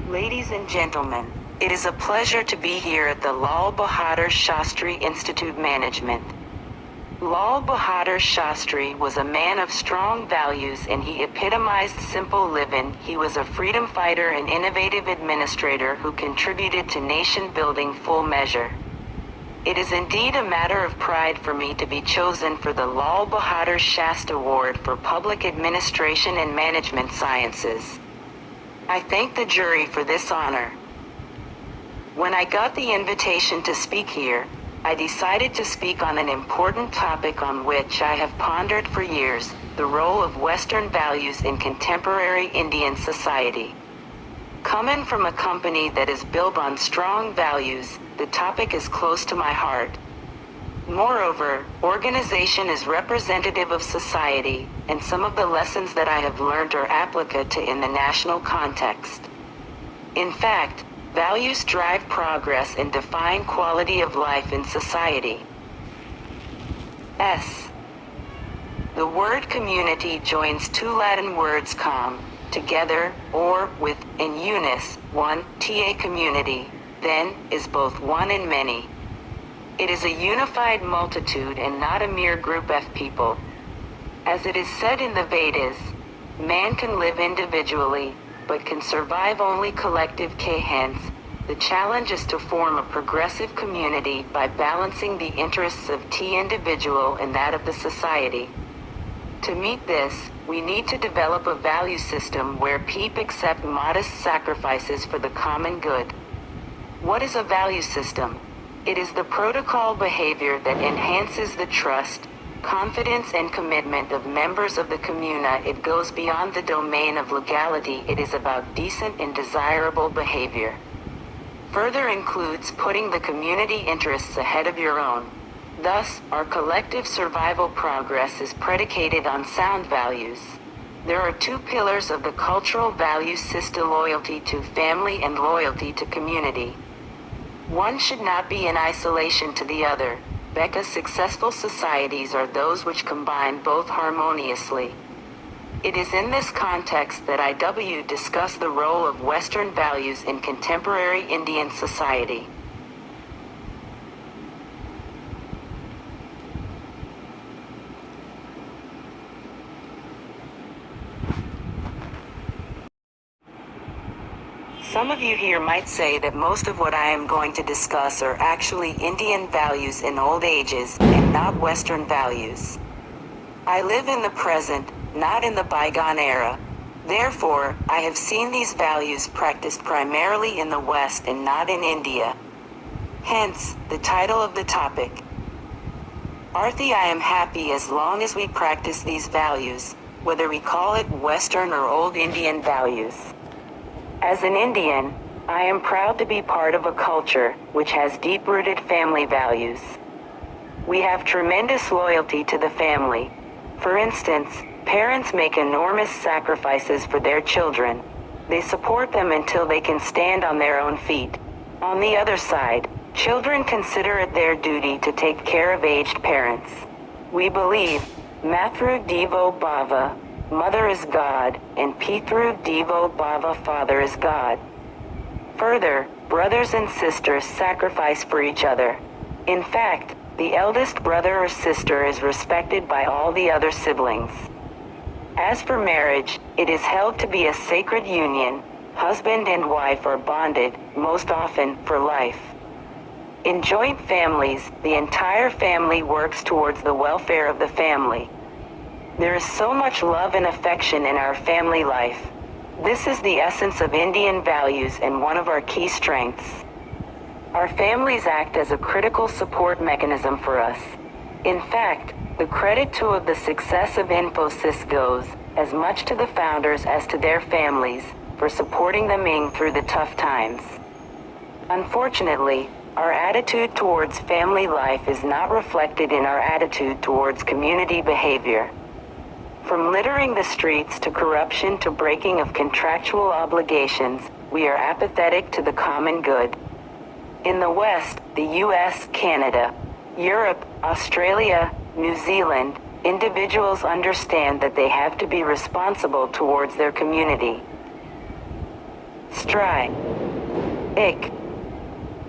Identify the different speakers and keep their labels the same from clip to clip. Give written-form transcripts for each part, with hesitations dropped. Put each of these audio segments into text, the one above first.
Speaker 1: Ladies and gentlemen, it is a pleasure to be here at the Lal Bahadur Shastri Institute Management. Lal Bahadur Shastri was a man of strong values and he epitomized simple living. He was a freedom fighter and innovative administrator who contributed to nation building full measure. It is indeed a matter of pride for me to be chosen for the Lal Bahadur Shastri Award for Public Administration and Management Sciences. I thank the jury for this honor. When I got the invitation to speak here, I decided to speak on an important topic on which I have pondered for years, the role of Western values in contemporary Indian society. Coming from a company that is built on strong values, the topic is close to my heart. Moreover, organization is representative of society, and some of the lessons that I have learned are applicable in the national context. In fact, values drive progress and define quality of life in society. The word community joins two Latin words com, together, or with, and unis, one, ta community, then, is both one and many. It is a unified multitude and not a mere group of people. As it is said in the Vedas, man can live individually, but can survive only collective. Hence, the challenge is to form a progressive community by balancing the interests of the individual and that of the society. To meet this, we need to develop a value system where people accept modest sacrifices for the common good. What is a value system? It is the protocol behavior that enhances the trust, confidence and commitment of members of the community. It goes beyond the domain of legality. It is about decent and desirable behavior. Further includes putting the community interests ahead of your own. Thus, our collective survival progress is predicated on sound values. There are two pillars of the cultural value system: loyalty to family and loyalty to community. One should not be in isolation to the other, because successful societies are those which combine both harmoniously. It is in this context that I discuss the role of Western values in contemporary Indian society. Some of you here might say that most of what I am going to discuss are actually Indian values in old ages, and not Western values. I live in the present, not in the bygone era. Therefore, I have seen these values practiced primarily in the West and not in India. Hence, the title of the topic. Arthi, I am happy as long as we practice these values, whether we call it Western or old Indian values. As an Indian, I am proud to be part of a culture which has deep-rooted family values. We have tremendous loyalty to the family. For instance, parents make enormous sacrifices for their children. They support them until they can stand on their own feet. On the other side, children consider it their duty to take care of aged parents. We believe, Matru Devo Bhava, Mother is God, and Pitru Devo Bhava, Father is God. Further, brothers and sisters sacrifice for each other. In fact, the eldest brother or sister is respected by all the other siblings. As for marriage, it is held to be a sacred union. Husband and wife are bonded, most often, for life. In joint families, the entire family works towards the welfare of the family. There is so much love and affection in our family life. This is the essence of Indian values and one of our key strengths. Our families act as a critical support mechanism for us. In fact, the credit of the success of Infosys goes as much to the founders as to their families for supporting them through the tough times. Unfortunately, our attitude towards family life is not reflected in our attitude towards community behavior. From littering the streets to corruption to breaking of contractual obligations, we are apathetic to the common good. In the West, the US, Canada, Europe, Australia, New Zealand, individuals understand that they have to be responsible towards their community. stry, ik,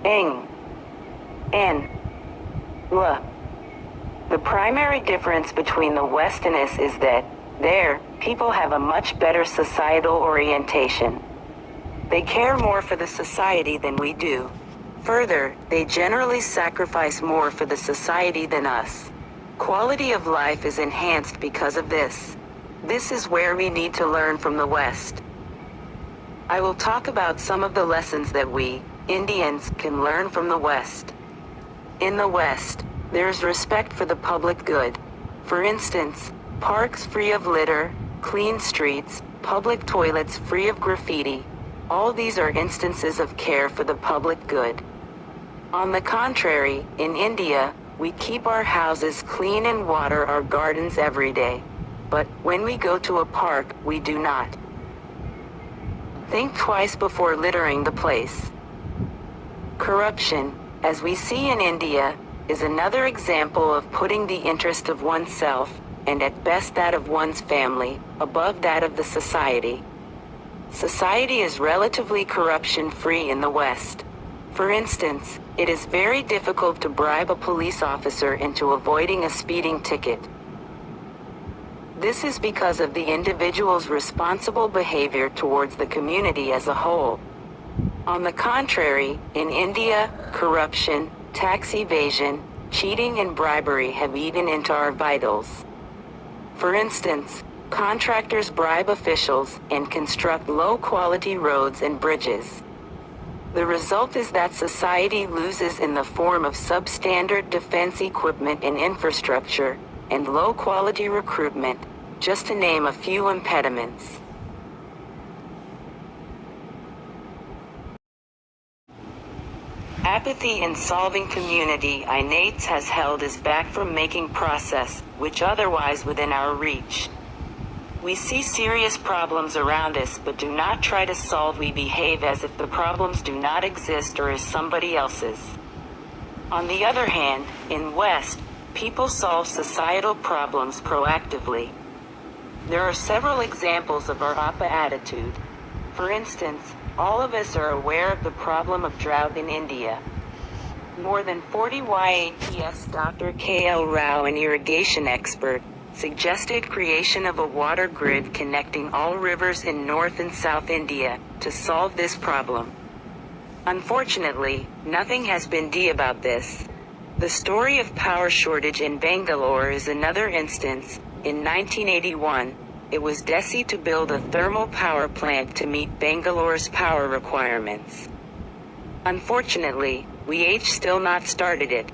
Speaker 1: ing, n, l. The primary difference between the West and us is that, there, people have a much better societal orientation. They care more for the society than we do. Further, they generally sacrifice more for the society than us. Quality of life is enhanced because of this. This is where we need to learn from the West. I will talk about some of the lessons that we, Indians, can learn from the West. In the West, there is respect for the public good. For instance, parks free of litter, clean streets, public toilets free of graffiti. All these are instances of care for the public good. On the contrary, in India, we keep our houses clean and water our gardens every day. But when we go to a park, we do not. Think twice before littering the place. Corruption, as we see in India, is another example of putting the interest of oneself, and at best that of one's family, above that of the society. Society is relatively corruption-free in the West. For instance, it is very difficult to bribe a police officer into avoiding a speeding ticket. This is because of the individual's responsible behavior towards the community as a whole. On the contrary, in India, corruption, tax evasion, cheating and bribery have eaten into our vitals. For instance, contractors bribe officials and construct low-quality roads and bridges. The result is that society loses in the form of substandard defense equipment and infrastructure, and low-quality recruitment, just to name a few impediments. Apathy in solving community inates has held us back from making progress, which otherwise within our reach. We see serious problems around us but do not try to solve. We behave as if the problems do not exist or is somebody else's. On the other hand, in West, people solve societal problems proactively. There are several examples of our opposite attitude. For instance, all of us are aware of the problem of drought in India. More than 40 YATS Dr. K.L. Rao, an irrigation expert, suggested creation of a water grid connecting all rivers in North and South India to solve this problem. Unfortunately, nothing has been done about this. The story of power shortage in Bangalore is another instance. In 1981, it was decided to build a thermal power plant to meet Bangalore's power requirements. Unfortunately, we still not started it.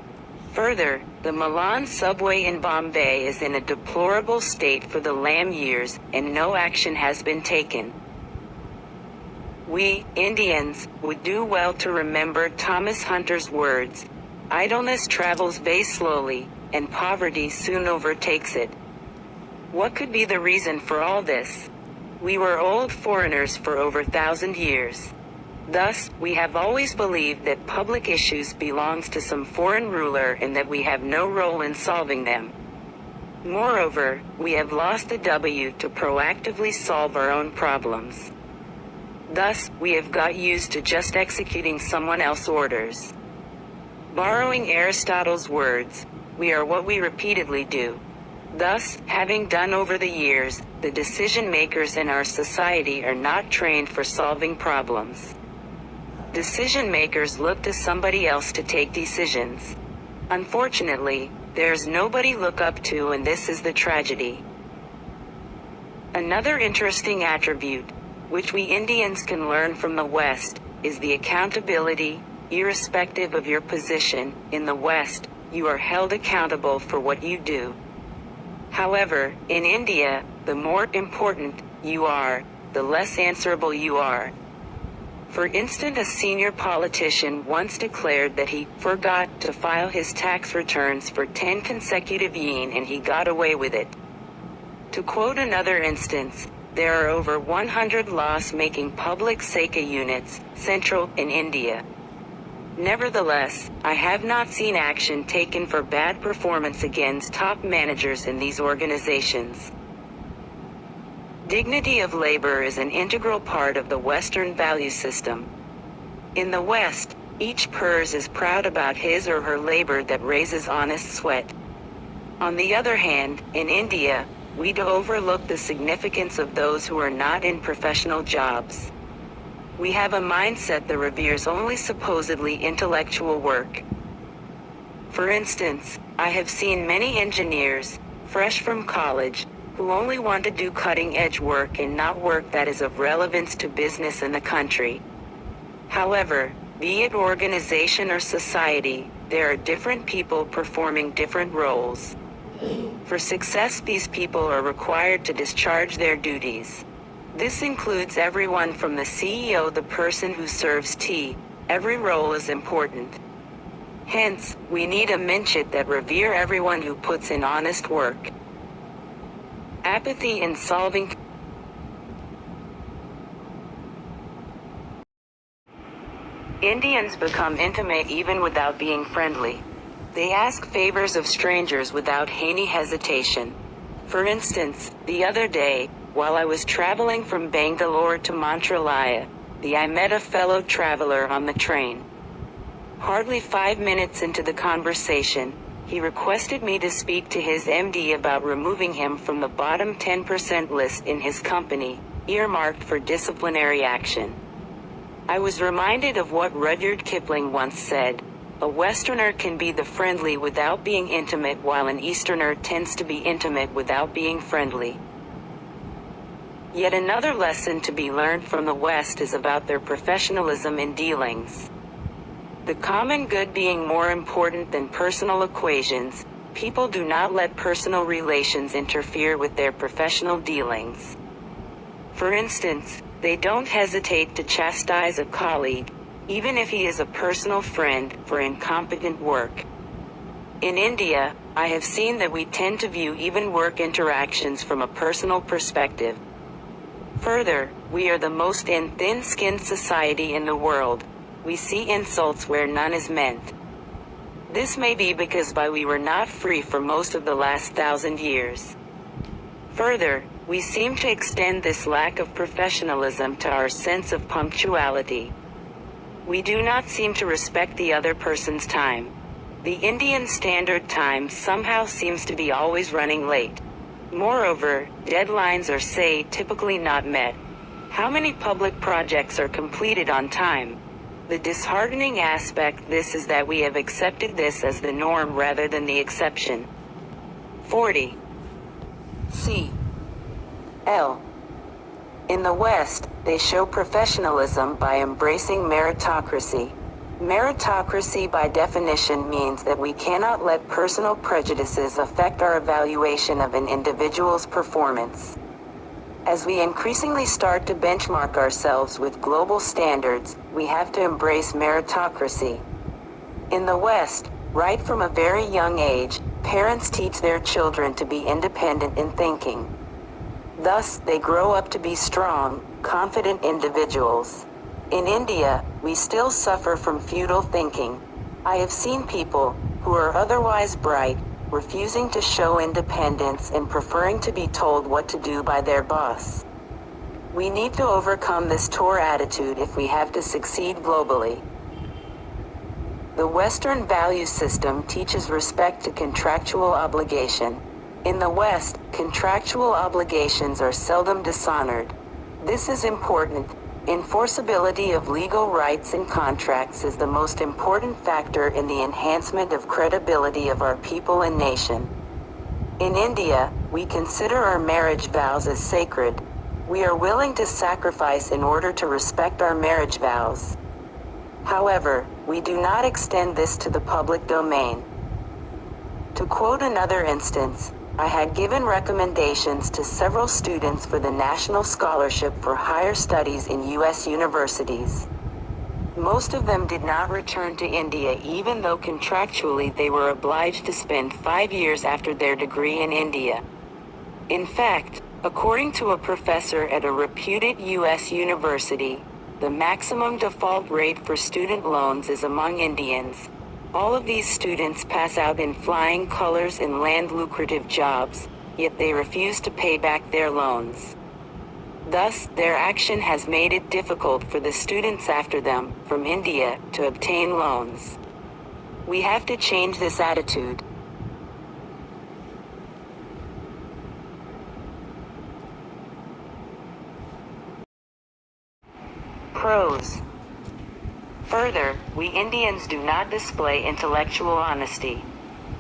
Speaker 1: Further, the Milan subway in Bombay is in a deplorable state for the last years, and no action has been taken. We, Indians, would do well to remember Thomas Hunter's words, "Idleness travels very slowly, and poverty soon overtakes it." What could be the reason for all this? We were old foreigners for over 1,000 years. Thus, we have always believed that public issues belongs to some foreign ruler and that we have no role in solving them. Moreover, we have lost the W to proactively solve our own problems. Thus, we have got used to just executing someone else's orders. Borrowing Aristotle's words, we are what we repeatedly do. Thus, having done over the years, the decision makers in our society are not trained for solving problems. Decision makers look to somebody else to take decisions. Unfortunately, there's nobody look up to, and this is the tragedy. Another interesting attribute, which we Indians can learn from the West, is the accountability. Irrespective of your position, in the West, you are held accountable for what you do. However, in India, the more important you are, the less answerable you are. For instance, a senior politician once declared that he forgot to file his tax returns for 10 consecutive years and he got away with it. To quote another instance, there are over 100 laws-making public sector units, central, in India. Nevertheless, I have not seen action taken for bad performance against top managers in these organizations. Dignity of labor is an integral part of the Western value system. In the West, each person is proud about his or her labor that raises honest sweat. On the other hand, in India, we do overlook the significance of those who are not in professional jobs. We have a mindset that reveres only supposedly intellectual work. For instance, I have seen many engineers, fresh from college, who only want to do cutting-edge work and not work that is of relevance to business and the country. However, be it organization or society, there are different people performing different roles. For success, these people are required to discharge their duties. This includes everyone from the CEO, the person who serves tea. Every role is important. Hence, we need a mindset that revere everyone who puts in honest work. Apathy in solving. Indians become intimate even without being friendly. They ask favors of strangers without any hesitation. For instance, the other day, while I was traveling from Bangalore to Montreal, I met a fellow traveler on the train. Hardly 5 minutes into the conversation, he requested me to speak to his MD about removing him from the bottom 10% list in his company, earmarked for disciplinary action. I was reminded of what Rudyard Kipling once said, "A Westerner can be the friendly without being intimate, while an Easterner tends to be intimate without being friendly." Yet another lesson to be learned from the West is about their professionalism in dealings. The common good being more important than personal equations, people do not let personal relations interfere with their professional dealings. For instance, they don't hesitate to chastise a colleague, even if he is a personal friend, for incompetent work. In India, I have seen that we tend to view even work interactions from a personal perspective. Further, we are the most thin-skinned society in the world. We see insults where none is meant. This may be because we were not free for most of the last 1,000 years. Further, we seem to extend this lack of professionalism to our sense of punctuality. We do not seem to respect the other person's time. The Indian Standard Time somehow seems to be always running late. Moreover, deadlines are, typically not met. How many public projects are completed on time? The disheartening aspect this is that we have accepted this as the norm rather than the exception. 40. C. L. In the West, they show professionalism by embracing meritocracy. Meritocracy by definition means that we cannot let personal prejudices affect our evaluation of an individual's performance. As we increasingly start to benchmark ourselves with global standards, we have to embrace meritocracy. In the West, right from a very young age, parents teach their children to be independent in thinking. Thus, they grow up to be strong, confident individuals. In India, we still suffer from feudal thinking. I have seen people, who are otherwise bright, refusing to show independence and preferring to be told what to do by their boss. We need to overcome this poor attitude if we have to succeed globally. The Western value system teaches respect to contractual obligation. In the West, contractual obligations are seldom dishonored. This is important. Enforceability of legal rights and contracts is the most important factor in the enhancement of credibility of our people and nation. In India, we consider our marriage vows as sacred. We are willing to sacrifice in order to respect our marriage vows. However, we do not extend this to the public domain. To quote another instance, I had given recommendations to several students for the National Scholarship for Higher Studies in U.S. universities. Most of them did not return to India even though contractually they were obliged to spend 5 years after their degree in India. In fact, according to a professor at a reputed U.S. university, the maximum default rate for student loans is among Indians. All of these students pass out in flying colors and land lucrative jobs, yet they refuse to pay back their loans. Thus, their action has made it difficult for the students after them, from India, to obtain loans. We have to change this attitude. Pros. Further, we Indians do not display intellectual honesty.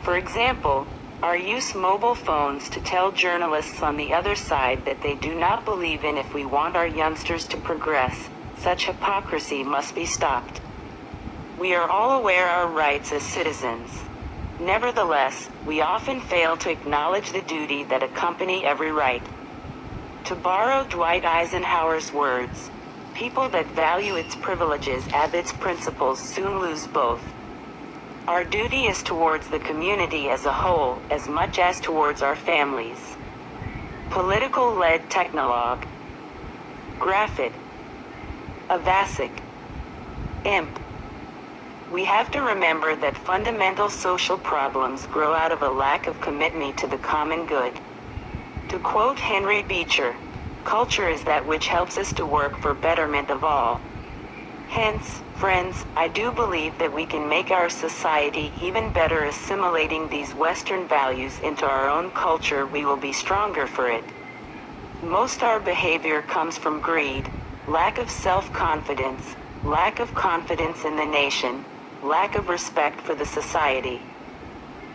Speaker 1: For example, our use mobile phones to tell journalists on the other side that they do not believe in if we want our youngsters to progress. Such hypocrisy must be stopped. We are all aware our rights as citizens. Nevertheless, we often fail to acknowledge the duty that accompany every right. To borrow Dwight Eisenhower's words, people that value its privileges and its principles soon lose both. Our duty is towards the community as a whole, as much as towards our families. Political-led technologue. Graphid. Avasic. Imp. We have to remember that fundamental social problems grow out of a lack of commitment to the common good. To quote Henry Beecher, culture is that which helps us to work for betterment of all. Hence, friends, I do believe that we can make our society even better assimilating these Western values into our own culture. We will be stronger for it. Most our behavior comes from greed, lack of self-confidence, lack of confidence in the nation, lack of respect for the society.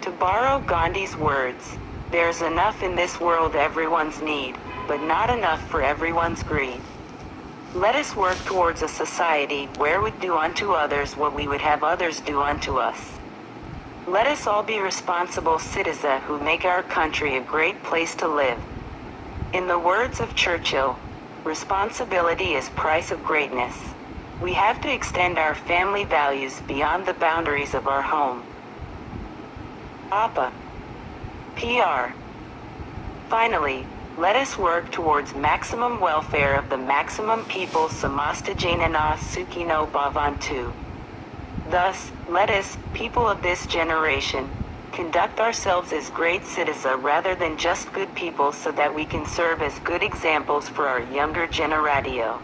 Speaker 1: To borrow Gandhi's words, there's enough in this world everyone's need, but not enough for everyone's greed. Let us work towards a society where we do unto others what we would have others do unto us. Let us all be responsible citizens who make our country a great place to live. In the words of Churchill, responsibility is price of greatness. We have to extend our family values beyond the boundaries of our home. APA. PR. Finally, let us work towards maximum welfare of the maximum people samasta janana sukhino bhavantu. Thus, let us, people of this generation, conduct ourselves as great citizens rather than just good people so that we can serve as good examples for our younger generatio.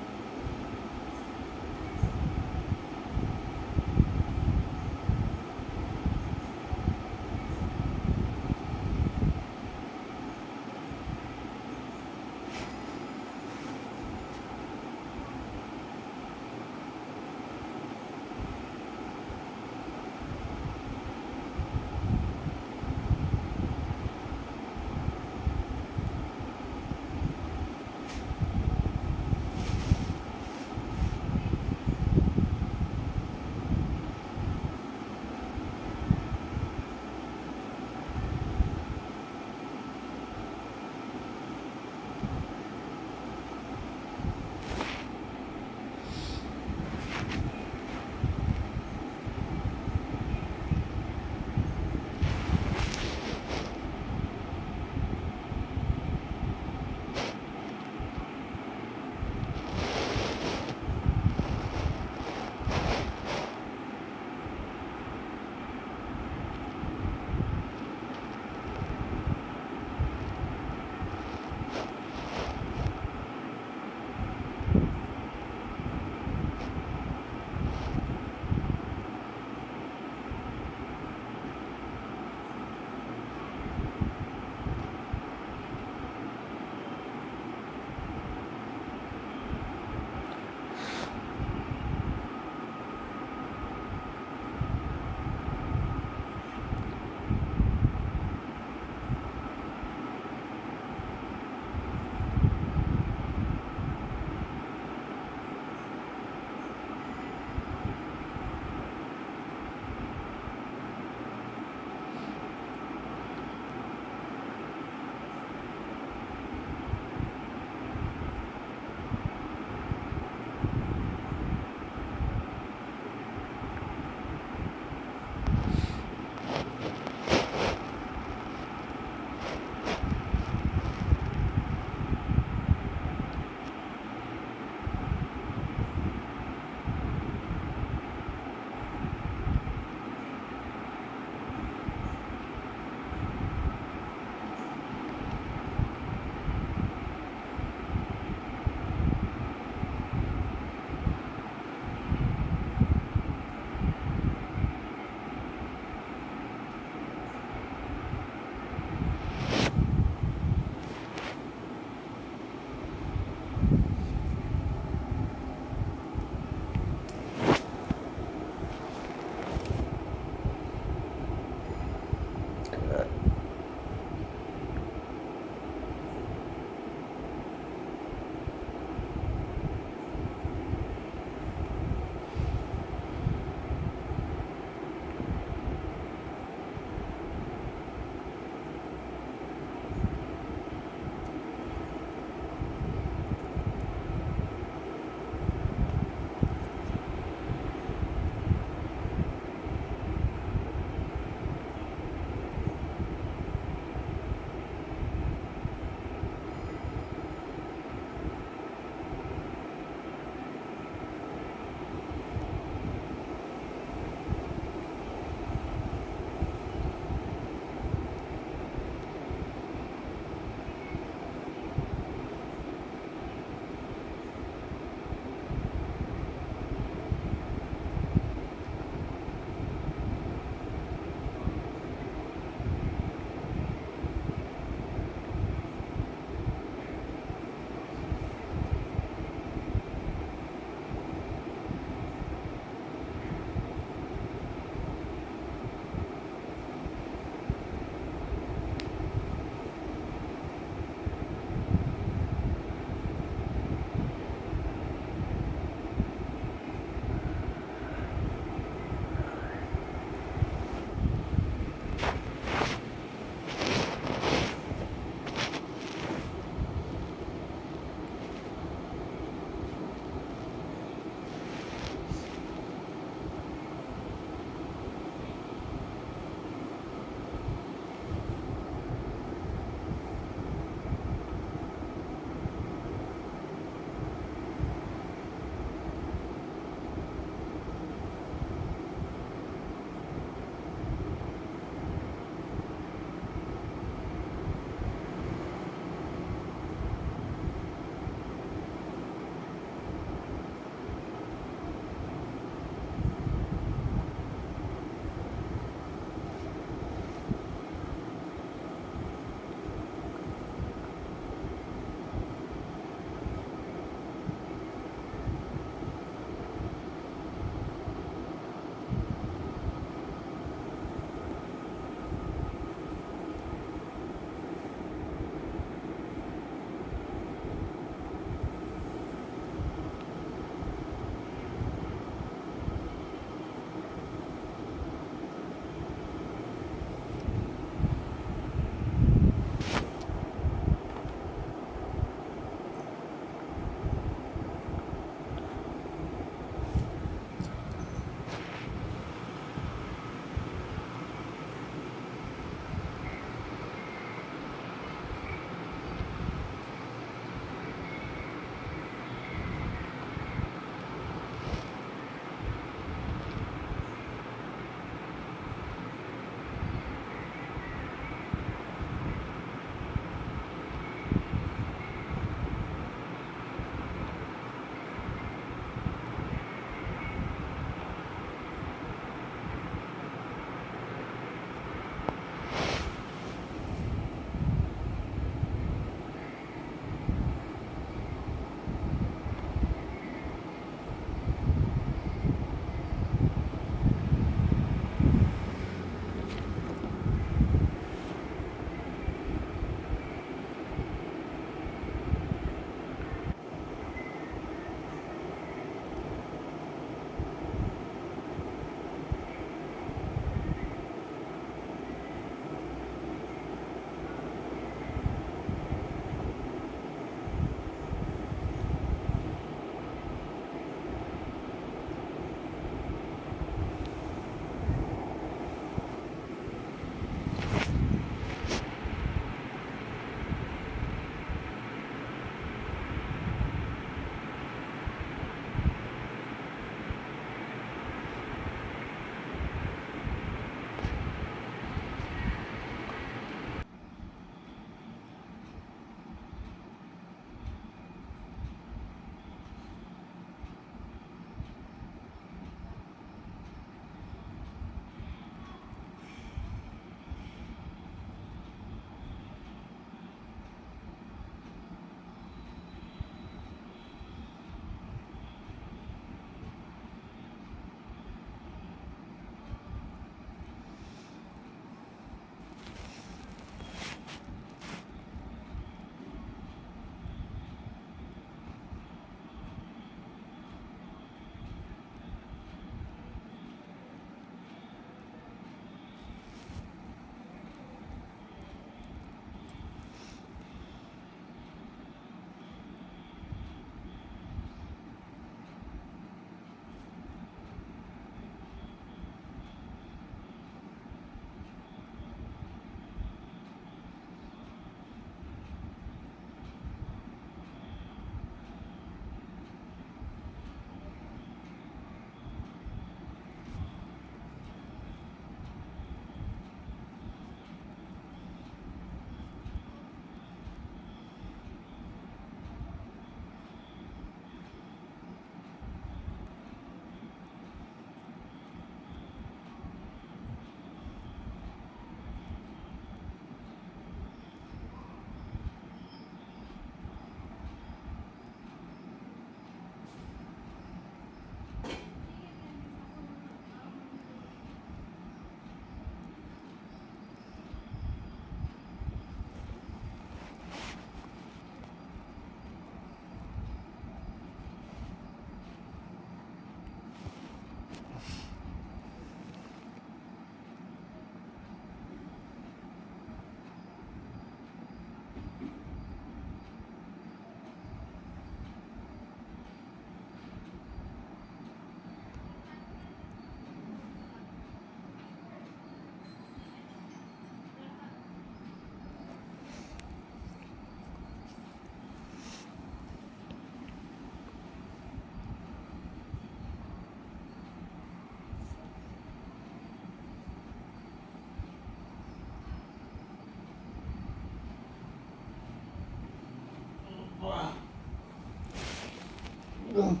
Speaker 2: Don't